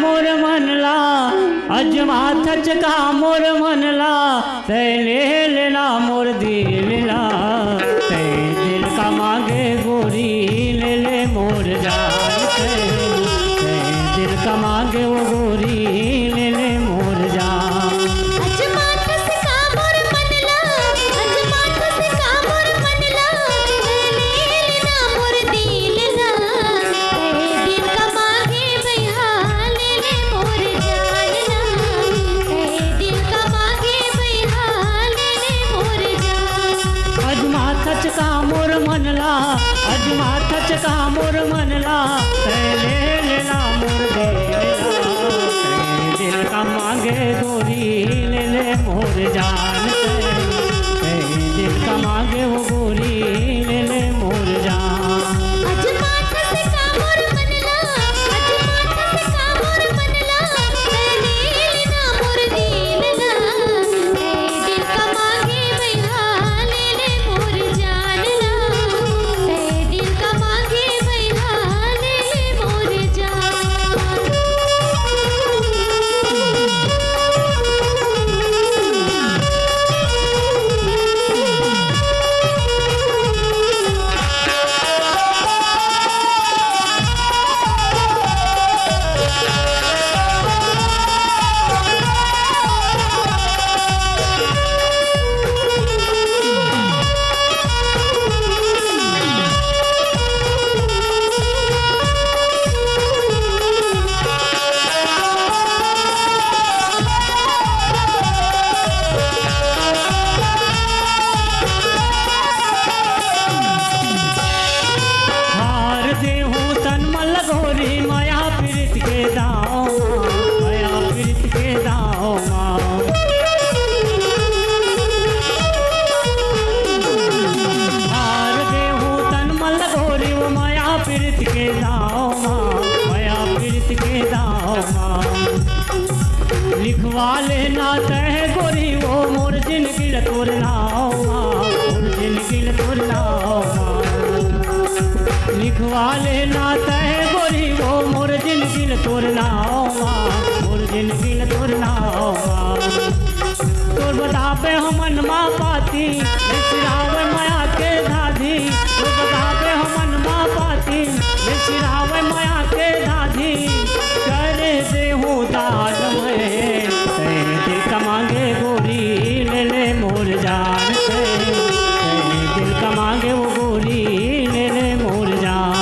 मोर मनला अजमा थचका मोर मनला ते ले लेना मोर दिलला ते दिल का मांगे गोरी ले ले मोर जान ते दिल का मांगे वो गोरी ले ले मोर जान अजमा थचका मोर मनला अजमा थचका मोर मनला ले लेना मोर दिलला दिल का मांगे भैया ले ले मोर जानना दिल का मांगे भैया ले ले मोर जान अजमा थचका मोर मनला अजमा थचका मोर मनला ले लेना मोर दिलला दिल का मांगे गोरी ले ले मोर जान दिल का मांगे वो गोरी ले ले मोर जान अजमा थचका मोर मनला अजमा थचका मोर मनला ले लेना मोर दिलला दिल का मांगे भैया ले ले मोर जानना दिल का मांगे भैया ले ले मोर हार दे हूँ तन मल गोरी माया पीड़ित के दाव माया पीड़ित के दाव हार दे हूँ तन मल गोरी वो माया पीड़ित के दाव माया पीड़ित के दाव लिखवा लेना तह गोरी वो मोर जिंदगी तोर नाव मोर जिंदगी तोर नाव लिखवा लेना तह गोरी वो मोर जिंदगी तोर नाव मोर जिंदगी तोर नाव तोर बताबे हमन माँ पाती सिरावे माया के धाधी तोर बताबे हमन माँ पाती सिरावे माया के धाधी कर दे हूँ दान में दिल का मांगे गोरी ले ले मोर जान दिल का मांगे वो गोरी ले ले मोर जान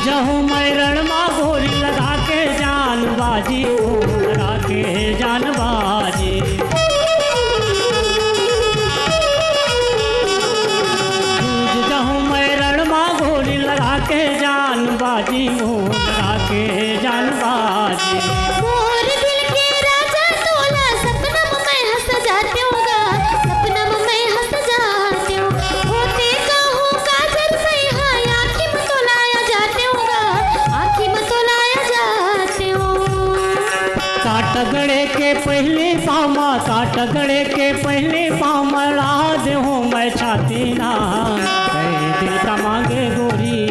जहूँ मैं रणमा गोरी लगा के जान बाजी हो, लगा के जान बाजी। जूझ जहूँ मैं रणमा गोरी लगा के जान बाजी हो, लगा के जान बाजी। मोर दिल के राजा तोला सपनम मैं हंस जाती हूँ गा, सपनम मैं हंस जाती हूँ। होते कहूँ काजल सही हाँ आँखी में तो लाया जाती हूँ गा, आँखी में तो लाया जाती हूँ। काट गड़े के पहले पामा, काट गड़े के पहले पामा ला दे हूँ मैं छाती ना, तेरे दिल का मांगे गोरी